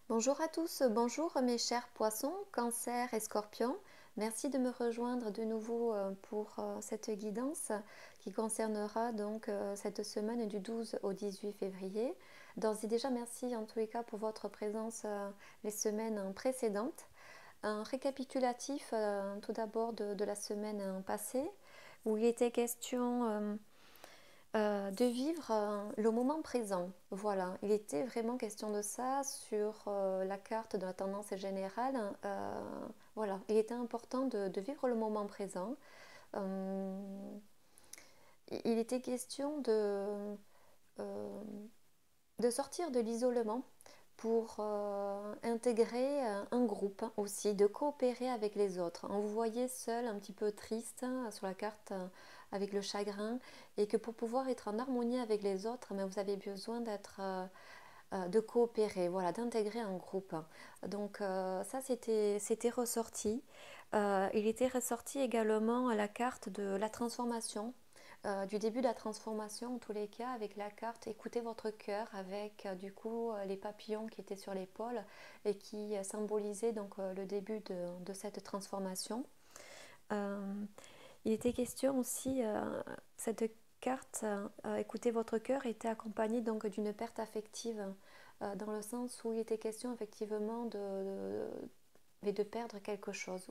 Bonjour à tous, bonjour mes chers poissons, cancer et scorpions. Merci de me rejoindre de nouveau pour cette guidance qui concernera donc cette semaine du 12 au 18 février. D'ores et déjà, merci en tous les cas pour votre présence les semaines précédentes. Un récapitulatif tout d'abord de la semaine passée où il était question de vivre le moment présent. Voilà, il était vraiment question de ça sur la carte de la tendance générale. Voilà, il était important de vivre le moment présent. Euh, il était question euh, de sortir de l'isolement pour intégrer un groupe aussi, de coopérer avec les autres. On vous voyait seul, un petit peu triste sur la carte avec le chagrin, et que pour pouvoir être en harmonie avec les autres, mais vous avez besoin de coopérer, voilà, d'intégrer un groupe. Donc ça, c'était ressorti. Il était ressorti également à la carte de la transformation, du début de la transformation, en tous les cas, avec la carte écoutez votre cœur, avec du coup les papillons qui étaient sur l'épaule et qui symbolisaient donc le début de cette transformation. Euh, il était question aussi, cette carte, écoutez votre cœur, était accompagnée donc d'une perte affective, dans le sens où il était question effectivement de perdre quelque chose,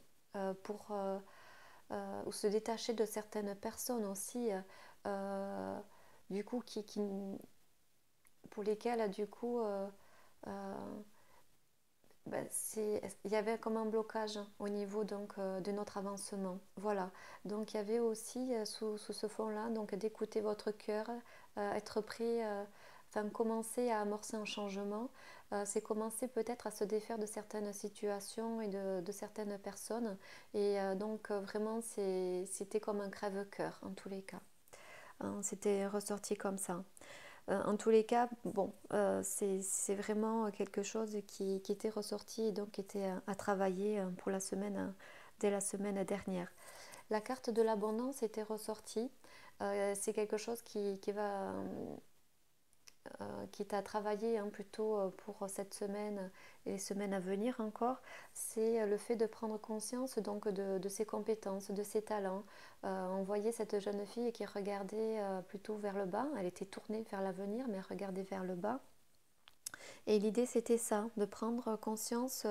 pour ou se détacher de certaines personnes aussi, euh, du coup pour lesquelles du coup euh, il y avait comme un blocage au niveau donc de notre avancement. Voilà. Donc il y avait aussi sous ce fond-là donc d'écouter votre cœur, être prêt, enfin commencer à amorcer un changement. C'est commencer peut-être à se défaire de certaines situations et de certaines personnes. Et donc vraiment c'était comme un crève-cœur en tous les cas. Hein, c'était ressorti comme ça. En tous les cas, bon, c'est vraiment quelque chose qui était ressorti et donc qui était à travailler pour la semaine, dès la semaine dernière. La carte de l'abondance était ressortie. C'est quelque chose qui est à travailler, hein, plutôt pour cette semaine et les semaines à venir encore. C'est le fait de prendre conscience donc de ses compétences, de ses talents. On voyait cette jeune fille qui regardait plutôt vers le bas. Elle était tournée vers l'avenir, mais regardait vers le bas. Et l'idée, c'était ça, de prendre conscience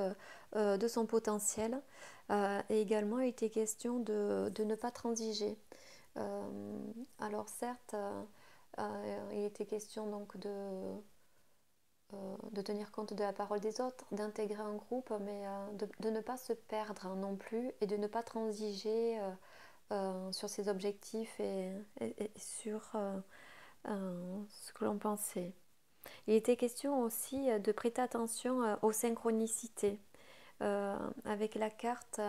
de son potentiel. Et également, il était question de ne pas transiger. Alors certes, il était question donc de tenir compte de la parole des autres, d'intégrer un groupe, mais de ne pas se perdre non plus et de ne pas transiger sur ses objectifs et sur ce que l'on pensait. Il était question aussi de prêter attention aux synchronicités, avec la carte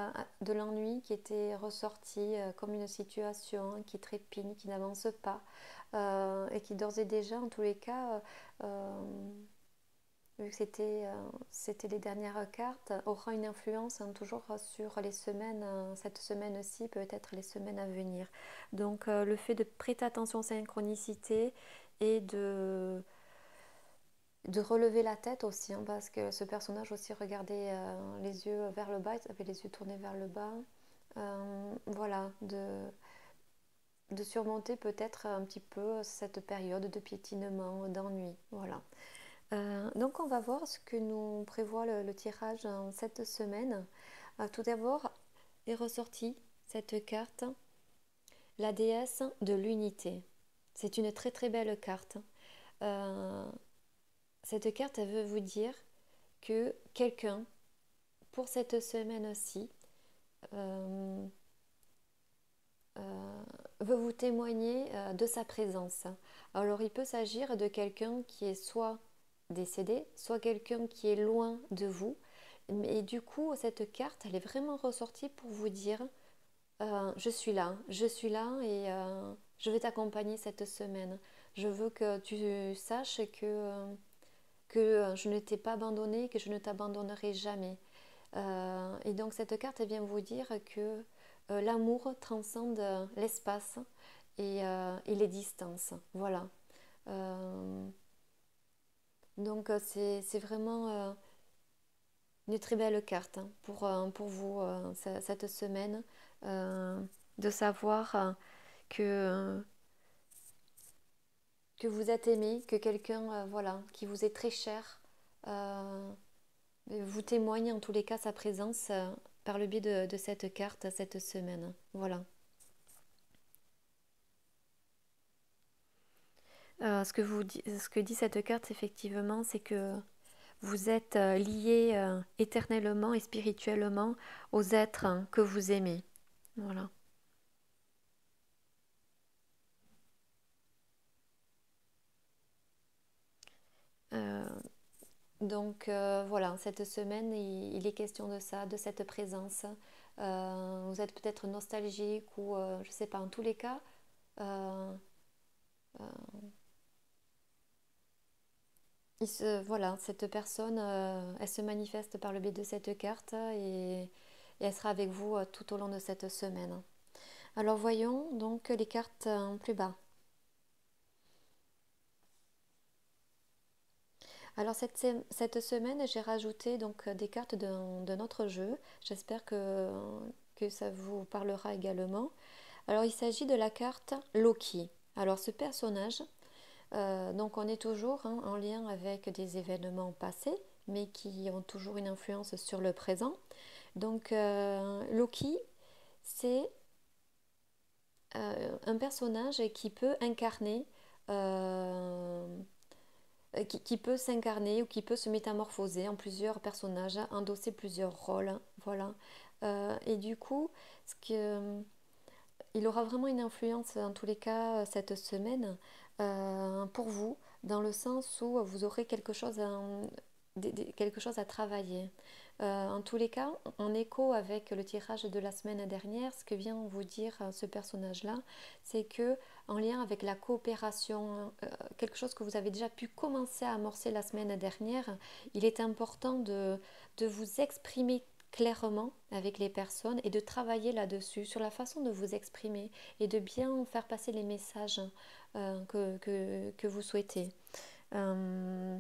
de l'ennui qui était ressortie comme une situation qui trépigne, qui n'avance pas, et qui d'ores et déjà, en tous les cas, vu que c'était les dernières cartes, aura une influence, hein, toujours sur les semaines, cette semaine-ci, peut-être les semaines à venir. Donc le fait de prêter attention aux synchronicités et de relever la tête aussi, hein, parce que ce personnage aussi regardait les yeux vers le bas, il avait les yeux tournés vers le bas. Voilà, de surmonter peut-être un petit peu cette période de piétinement, d'ennui. Voilà. Donc on va voir ce que nous prévoit le tirage en cette semaine. Tout d'abord est ressortie cette carte, la déesse de l'unité. C'est une très très belle carte. Euh, Cette carte, elle veut vous dire que quelqu'un, pour cette semaine-ci, euh, euh, veut vous témoigner de sa présence. Alors il peut s'agir de quelqu'un qui est soit décédé, soit quelqu'un qui est loin de vous. Et du coup, cette carte, elle est vraiment ressortie pour vous dire je suis là et je vais t'accompagner cette semaine. Je veux que tu saches que je ne t'ai pas abandonné, que je ne t'abandonnerai jamais. Et donc cette carte elle vient vous dire que l'amour transcende l'espace et les distances. Voilà. Donc c'est vraiment une très belle carte hein, pour vous cette semaine, euh, de savoir que, que vous êtes aimé, que quelqu'un voilà, qui vous est très cher euh, vous témoigne en tous les cas sa présence par le biais de cette carte cette semaine. Voilà. Ce que dit cette carte, effectivement, c'est que vous êtes lié éternellement et spirituellement aux êtres hein, que vous aimez. Voilà. Euh, voilà, cette semaine, il est question de ça, de cette présence. Vous êtes peut-être nostalgique ou je sais pas, en tous les cas, euh, voilà, cette personne, elle se manifeste par le biais de cette carte et elle sera avec vous tout au long de cette semaine. Alors voyons donc les cartes plus bas. Alors cette semaine, j'ai rajouté donc des cartes de notre jeu. J'espère que ça vous parlera également. Alors il s'agit de la carte Loki. Alors ce personnage, donc on est toujours hein, en lien avec des événements passés, mais qui ont toujours une influence sur le présent. Donc Loki, c'est un personnage qui peut incarner euh, qui peut s'incarner ou qui peut se métamorphoser en plusieurs personnages, endosser plusieurs rôles. Voilà. Et du coup, il aura vraiment une influence, en tous les cas, cette semaine pour vous, dans le sens où vous aurez quelque chose à travailler. En tous les cas, en écho avec le tirage de la semaine dernière, ce que vient vous dire ce personnage-là, c'est que en lien avec la coopération, quelque chose que vous avez déjà pu commencer à amorcer la semaine dernière, il est important de vous exprimer clairement avec les personnes et de travailler là-dessus, sur la façon de vous exprimer et de bien faire passer les messages que vous souhaitez. Euh,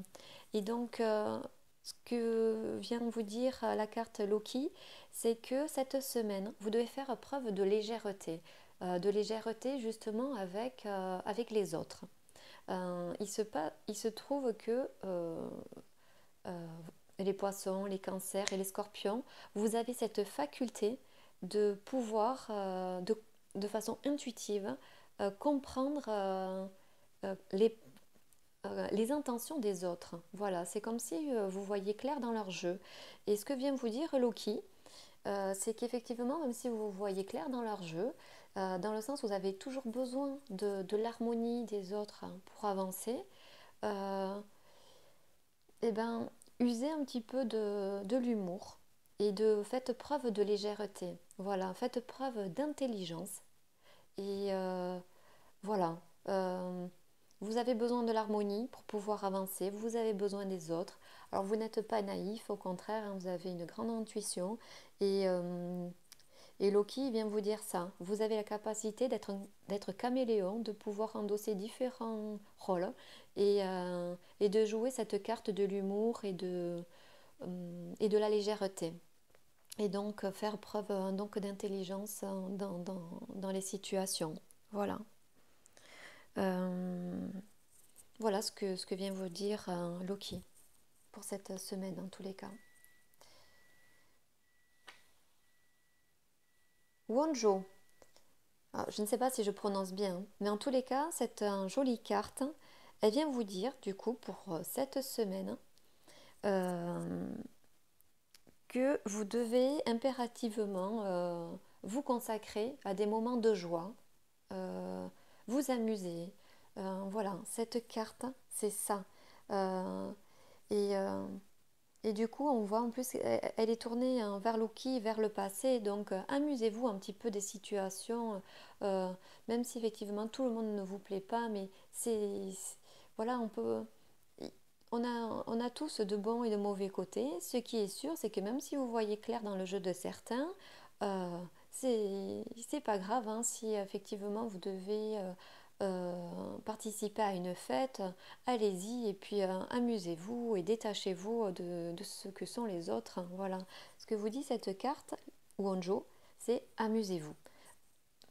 et donc, ce que vient vous dire la carte Loki, c'est que cette semaine, vous devez faire preuve de légèreté justement avec les autres. Il se trouve que euh, les poissons, les cancers et les scorpions, vous avez cette faculté de pouvoir, de façon intuitive, comprendre les intentions des autres. Voilà, c'est comme si vous voyez clair dans leur jeu. Et ce que vient vous dire Loki, c'est qu'effectivement, même si vous voyez clair dans leur jeu, dans le sens où vous avez toujours besoin de l'harmonie des autres hein, pour avancer, euh, eh ben, usez un petit peu de l'humour et faites preuve de légèreté. Voilà, faites preuve d'intelligence. Et voilà, euh, vous avez besoin de l'harmonie pour pouvoir avancer, vous avez besoin des autres. Alors vous n'êtes pas naïf, au contraire, hein, vous avez une grande intuition et Loki vient vous dire ça. Vous avez la capacité d'être caméléon, de pouvoir endosser différents rôles et de jouer cette carte de l'humour et de la légèreté. Et donc faire preuve donc d'intelligence dans les situations. Voilà. Euh, voilà ce que vient vous dire Loki pour cette semaine en tous les cas. Wonjo, ah, je ne sais pas si je prononce bien, mais en tous les cas, c'est une jolie carte. Elle vient vous dire, du coup, pour cette semaine, euh, que vous devez impérativement vous consacrer à des moments de joie, euh, vous amuser. Voilà, cette carte, c'est ça. Euh, et, euh, et du coup, on voit en plus, elle est tournée hein, vers Loki, vers le passé. Donc, amusez-vous un petit peu des situations, euh, même si effectivement tout le monde ne vous plaît pas, mais voilà, on a tous de bons et de mauvais côtés. Ce qui est sûr, c'est que même si vous voyez clair dans le jeu de certains, c'est pas grave hein, si effectivement vous devez participer à une fête, allez-y et puis amusez-vous et détachez-vous de ce que sont les autres. Voilà. Ce que vous dit cette carte, Wonjo, c'est amusez-vous.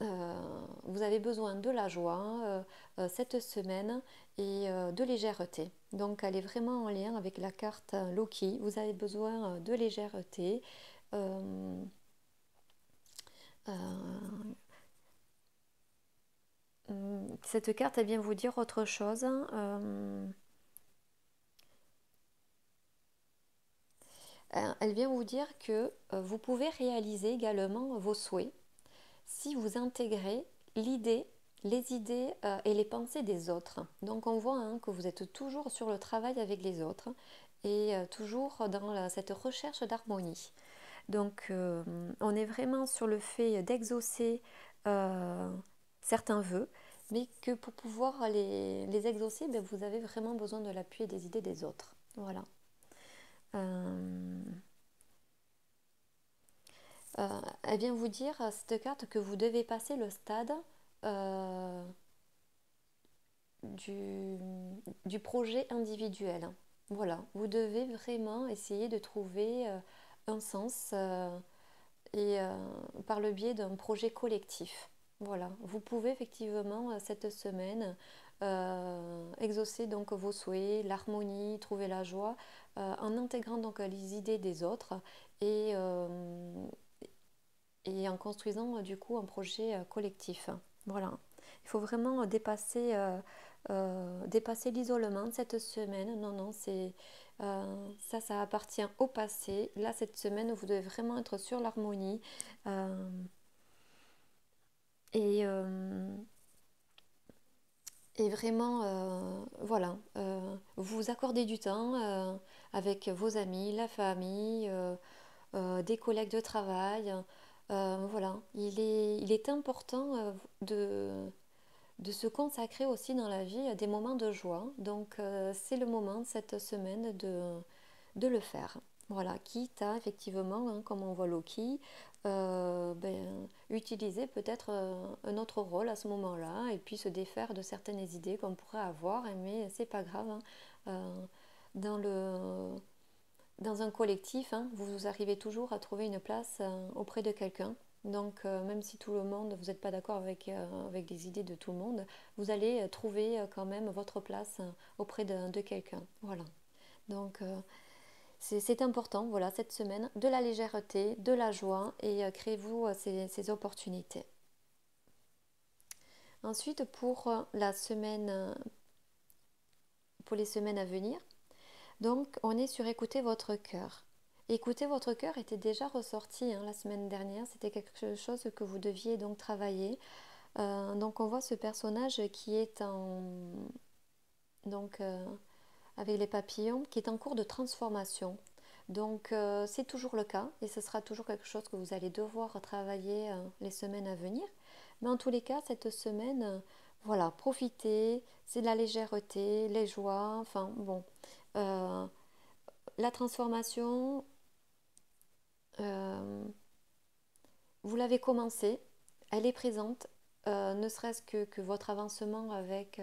Vous avez besoin de la joie cette semaine et de légèreté. Donc elle est vraiment en lien avec la carte Loki. Vous avez besoin de légèreté. Euh, euh, cette carte, elle vient vous dire autre chose. Elle vient vous dire que vous pouvez réaliser également vos souhaits si vous intégrez l'idée, les idées et les pensées des autres. Donc on voit que vous êtes toujours sur le travail avec les autres et toujours dans cette recherche d'harmonie. Donc on est vraiment sur le fait d'exaucer euh, certains vœux, mais que pour pouvoir les exaucer, ben, vous avez vraiment besoin de l'appui et des idées des autres. Voilà. Euh, Elle vient vous dire, cette carte, que vous devez passer le stade euh, du, du projet individuel. Voilà, vous devez vraiment essayer de trouver un sens et par le biais d'un projet collectif. Voilà, vous pouvez effectivement cette semaine exaucer donc vos souhaits, l'harmonie, trouver la joie en intégrant donc les idées des autres et, et en construisant du coup un projet collectif. Voilà. Il faut vraiment dépasser l'isolement cette semaine. Non, non, ça appartient au passé. Là, cette semaine, vous devez vraiment être sur l'harmonie euh, et, euh, et vraiment, voilà, vous accordez du temps avec vos amis, la famille, des collègues de travail. Voilà, il est important de se consacrer aussi dans la vie à des moments de joie. Donc c'est le moment cette semaine de le faire. Voilà, quitte à effectivement, comme on voit Loki, utiliser peut-être un autre rôle à ce moment-là et puis se défaire de certaines idées qu'on pourrait avoir, mais c'est pas grave. Dans dans un collectif, vous arrivez toujours à trouver une place auprès de quelqu'un. Donc, même si tout le monde, vous n'êtes pas d'accord avec les idées de tout le monde, vous allez trouver quand même votre place auprès de quelqu'un. Voilà. Donc, c'est important, voilà, cette semaine, de la légèreté, de la joie et créez-vous ces opportunités. Ensuite, pour les semaines à venir, donc, on est sur écouter votre cœur. Écouter votre cœur était déjà ressorti la semaine dernière. C'était quelque chose que vous deviez donc travailler. Donc, on voit ce personnage qui est donc, avec les papillons, qui est en cours de transformation. Donc, c'est toujours le cas et ce sera toujours quelque chose que vous allez devoir travailler les semaines à venir. Mais en tous les cas, cette semaine, voilà, profitez, c'est de la légèreté, les joies, enfin bon. Euh, la transformation, euh, vous l'avez commencée, elle est présente, ne serait-ce que votre avancement avec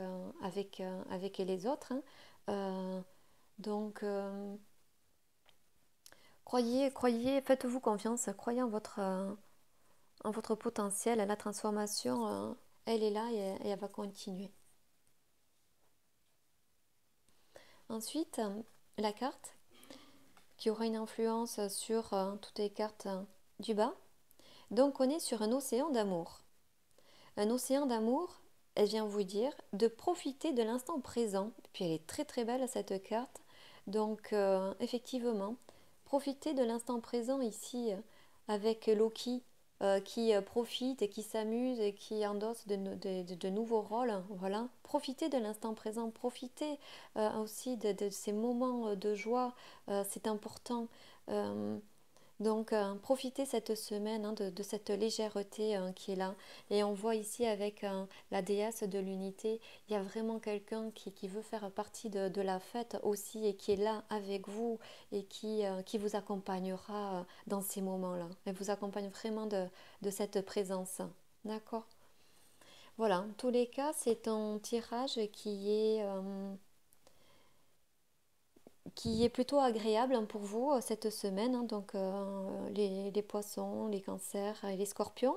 les autres. Euh, donc, croyez, faites-vous confiance, croyez en votre potentiel, la transformation, elle est là et elle va continuer. Ensuite, la carte qui aura une influence sur toutes les cartes du bas. Donc, on est sur un océan d'amour. Un océan d'amour, elle vient vous dire de profiter de l'instant présent. Puis elle est très très belle cette carte. Donc effectivement, profitez de l'instant présent ici avec Loki qui profite et qui s'amuse et qui endosse de nouveaux rôles. Voilà, profitez de l'instant présent, profitez aussi de ces moments de joie. C'est important. Euh, donc, profitez cette semaine de cette légèreté qui est là. Et on voit ici avec la déesse de l'unité, il y a vraiment quelqu'un qui veut faire partie de la fête aussi et qui est là avec vous et qui vous accompagnera dans ces moments-là. Elle vous accompagne vraiment de cette présence. D'accord? Voilà, en tous les cas, c'est un tirage qui est plutôt agréable hein, pour vous cette semaine. Hein. Donc, les poissons, les cancers et les scorpions.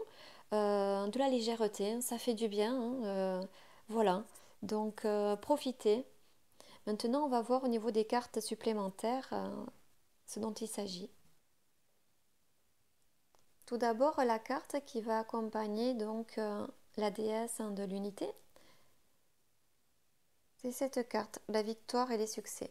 De la légèreté, hein, ça fait du bien. Hein, voilà, donc profitez. Maintenant, on va voir au niveau des cartes supplémentaires ce dont il s'agit. Tout d'abord, la carte qui va accompagner donc la déesse hein, de l'unité, c'est cette carte, la victoire et les succès.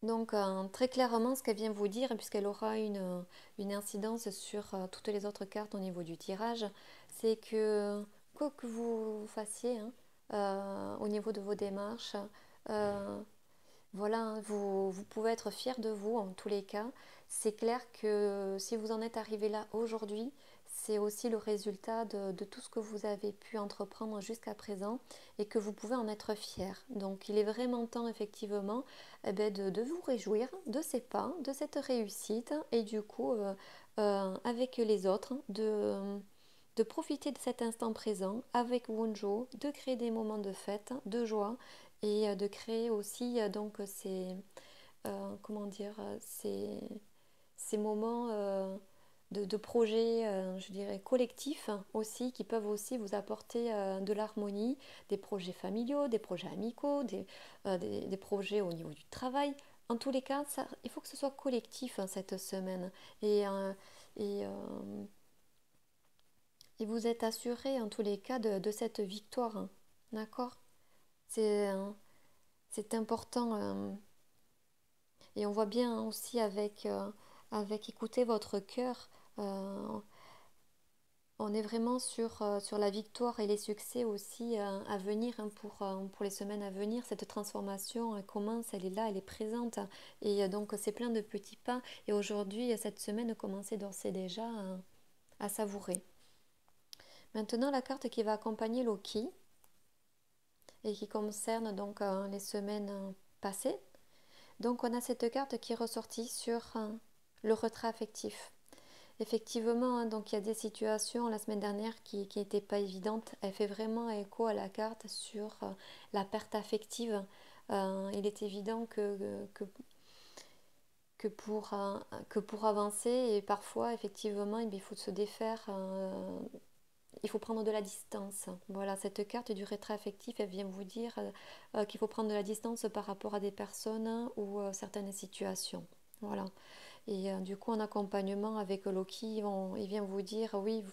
Donc, très clairement, ce qu'elle vient vous dire, puisqu'elle aura une incidence sur toutes les autres cartes au niveau du tirage, c'est que quoi que vous fassiez hein, au niveau de vos démarches, euh, voilà, hein, vous pouvez être fier de vous en tous les cas. C'est clair que si vous en êtes arrivé là aujourd'hui, c'est aussi le résultat de tout ce que vous avez pu entreprendre jusqu'à présent et que vous pouvez en être fier. Donc il est vraiment temps effectivement de vous réjouir de ces pas, de cette réussite et du coup avec les autres de profiter de cet instant présent avec Wonjo, de créer des moments de fête, de joie et de créer aussi donc comment dire ces moments de projets je dirais collectifs aussi qui peuvent aussi vous apporter de l'harmonie, des projets familiaux, des projets amicaux, des projets au niveau du travail. En tous les cas, ça, il faut que ce soit collectif hein, cette semaine et, euh, et vous êtes assuré en tous les cas de cette victoire. Hein. D'accord. C'est c'est important et on voit bien aussi avec écouter votre cœur, euh, on est vraiment sur la victoire et les succès aussi à venir hein, pour les semaines à venir. Cette transformation elle commence, elle est là, elle est présente et donc c'est plein de petits pas et aujourd'hui cette semaine commencez d'ores et déjà à savourer. Maintenant la carte qui va accompagner Loki et qui concerne donc les semaines passées. Donc on a cette carte qui est ressortie sur le retrait affectif. Effectivement, hein, donc il y a des situations la semaine dernière qui n'étaient pas évidentes. Elle fait vraiment écho à la carte sur la perte affective. Il est évident que pour avancer, et parfois, effectivement, il faut se défaire, il faut prendre de la distance. Voilà, cette carte du retrait affectif, elle vient vous dire qu'il faut prendre de la distance par rapport à des personnes ou certaines situations. Voilà. Et du coup, en accompagnement avec Loki, il vient vous dire, oui,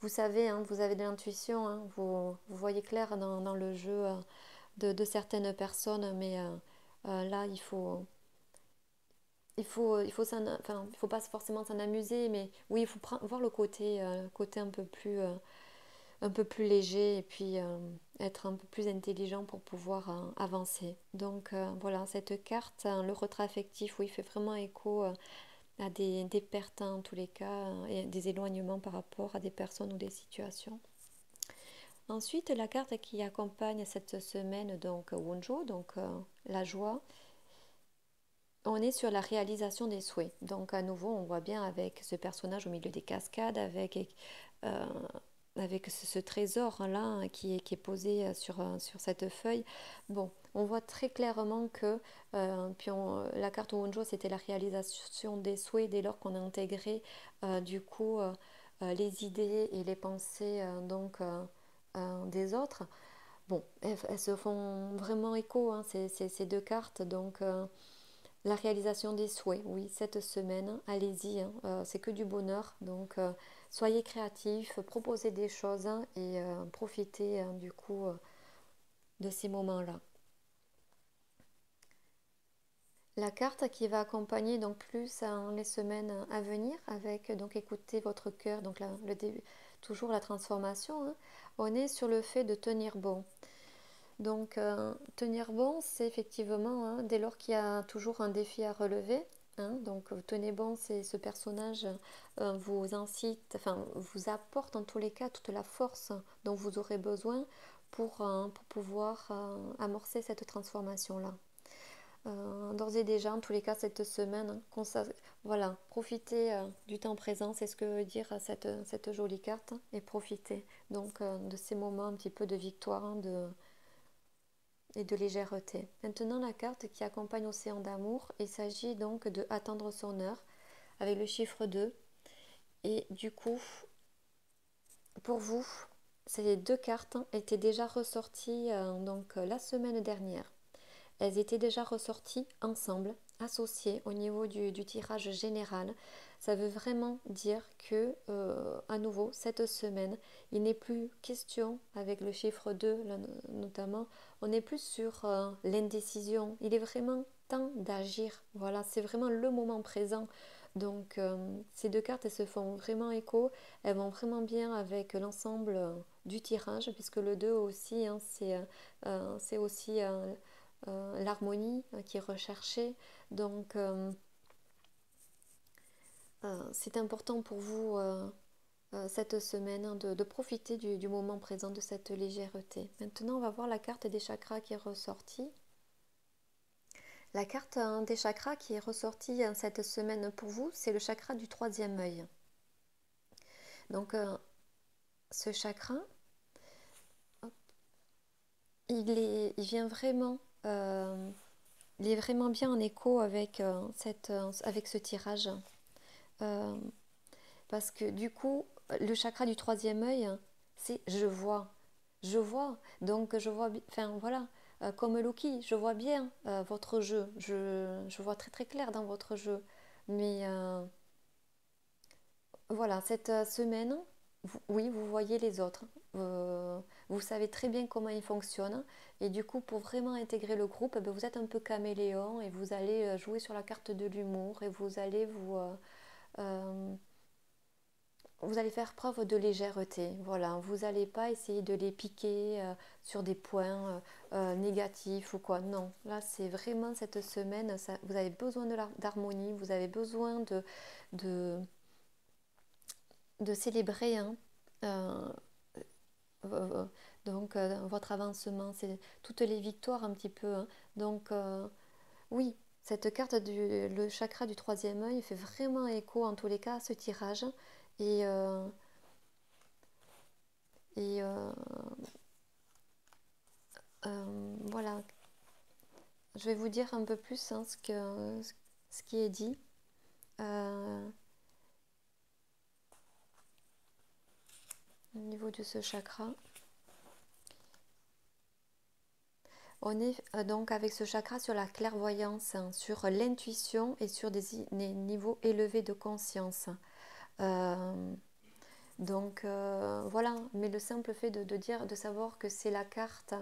vous savez, hein, vous avez de l'intuition, hein, vous voyez clair dans le jeu de certaines personnes, mais là, enfin, il faut pas forcément s'en amuser, mais oui, il faut voir le côté un peu plus léger et puis être un peu plus intelligent pour pouvoir avancer. Donc voilà, cette carte, le retrait affectif, oui, fait vraiment écho à des pertes hein, en tous les cas et des éloignements par rapport à des personnes ou des situations. Ensuite, la carte qui accompagne cette semaine, donc Wonjo, donc la joie, on est sur la réalisation des souhaits. Donc à nouveau, on voit bien avec ce personnage au milieu des cascades, euh, avec ce trésor-là hein, qui est posé sur cette feuille. Bon, on voit très clairement que la carte Wonjo, c'était la réalisation des souhaits dès lors qu'on a intégré du coup les idées et les pensées des autres. Bon, elles se font vraiment écho, hein, ces deux cartes, donc la réalisation des souhaits, oui, cette semaine, allez-y, hein, c'est que du bonheur. Donc, soyez créatifs, proposez des choses hein, et profitez du coup de ces moments-là. La carte qui va accompagner donc plus les semaines à venir avec donc écoutez votre cœur, donc toujours la transformation, hein, on est sur le fait de tenir bon. Donc, tenir bon, c'est effectivement, hein, dès lors qu'il y a toujours un défi à relever, hein, donc tenez bon, c'est ce personnage vous incite, enfin vous apporte en tous les cas toute la force dont vous aurez besoin pour pouvoir amorcer cette transformation-là. d'ores et déjà, en tous les cas, cette semaine, voilà, profitez du temps présent, c'est ce que veut dire cette jolie carte, et profitez donc de ces moments un petit peu de victoire, hein, et de légèreté. Maintenant, la carte qui accompagne Océan d'amour, il s'agit donc de attendre son heure avec le chiffre 2. Et du coup, pour vous, ces deux cartes étaient déjà ressorties la semaine dernière. Elles étaient déjà ressorties ensemble, associées au niveau du tirage général. Ça veut vraiment dire que, à nouveau, cette semaine, il n'est plus question, avec le chiffre 2 là, notamment, on n'est plus sur l'indécision. Il est vraiment temps d'agir. Voilà, c'est vraiment le moment présent. Donc, ces deux cartes, elles se font vraiment écho. Elles vont vraiment bien avec l'ensemble du tirage, puisque le 2 aussi, hein, c'est aussi l'harmonie qui est recherchée. Donc, c'est important pour vous cette semaine, hein, de profiter du moment présent, de cette légèreté. Maintenant, on va voir la carte des chakras qui est ressortie. La carte des chakras qui est ressortie cette semaine pour vous, c'est le chakra du troisième œil. Donc, ce chakra, il vient vraiment, il est vraiment bien en écho avec, avec ce tirage. Euh, Parce que du coup, le chakra du troisième œil, c'est je vois. Je vois. Donc je vois, enfin voilà, comme Loki, je vois bien votre jeu. Je vois très très clair dans votre jeu. Mais voilà, cette semaine, oui, vous voyez les autres. Vous savez très bien comment ils fonctionnent. Et du coup, pour vraiment intégrer le groupe, eh ben, vous êtes un peu caméléon et vous allez jouer sur la carte de l'humour et euh, vous allez faire preuve de légèreté. Voilà, vous n'allez pas essayer de les piquer sur des points négatifs ou quoi. Non, là c'est vraiment cette semaine, vous avez besoin d'harmonie, vous avez besoin de, de célébrer, hein, euh, euh, votre avancement, c'est toutes les victoires un petit peu, hein. Donc oui, cette carte le chakra du troisième œil fait vraiment écho en tous les cas à ce tirage. Et, euh, et voilà, je vais vous dire un peu plus, hein, ce qui est dit. euh, Au niveau de ce chakra. On est donc avec ce chakra sur la clairvoyance, hein, sur l'intuition et sur des niveaux élevés de conscience. Euh, voilà, mais le simple fait de dire, de savoir que c'est la carte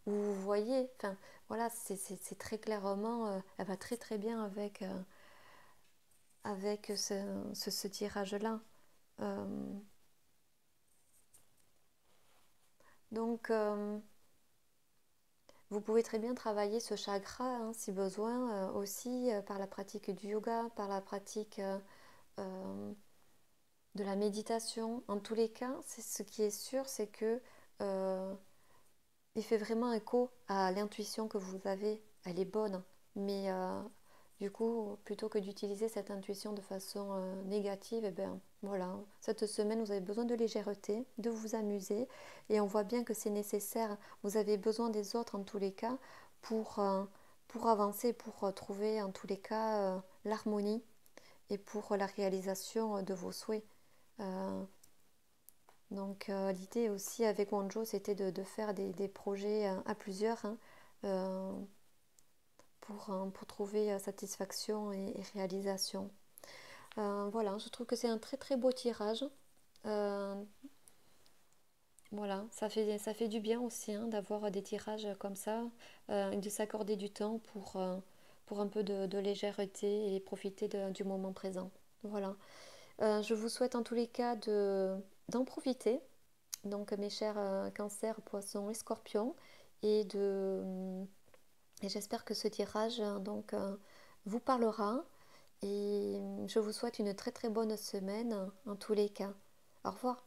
où vous voyez, enfin voilà, c'est très clairement, elle va très très bien avec ce tirage-là. Euh, donc, vous pouvez très bien travailler ce chakra, hein, si besoin, aussi par la pratique du yoga, par la pratique euh, de la méditation. En tous les cas, ce qui est sûr, c'est que euh, il fait vraiment écho à l'intuition que vous avez. Elle est bonne, mais du coup, plutôt que d'utiliser cette intuition de façon négative, eh bien, voilà, cette semaine, vous avez besoin de légèreté, de vous amuser, et on voit bien que c'est nécessaire. Vous avez besoin des autres en tous les cas pour avancer, pour trouver en tous les cas l'harmonie et pour la réalisation de vos souhaits. Euh, l'idée aussi avec Wanjo, c'était de faire des projets à plusieurs, hein, euh, pour trouver satisfaction et réalisation. Voilà, je trouve que c'est un très très beau tirage. Euh, voilà, ça fait du bien aussi, hein, d'avoir des tirages comme ça, et de s'accorder du temps pour un peu de légèreté et profiter du moment présent. Voilà. Je vous souhaite en tous les cas d'en profiter. Donc mes chers cancers, poissons et scorpions. Et, et j'espère que ce tirage vous parlera. Et je vous souhaite une très très bonne semaine en tous les cas. Au revoir.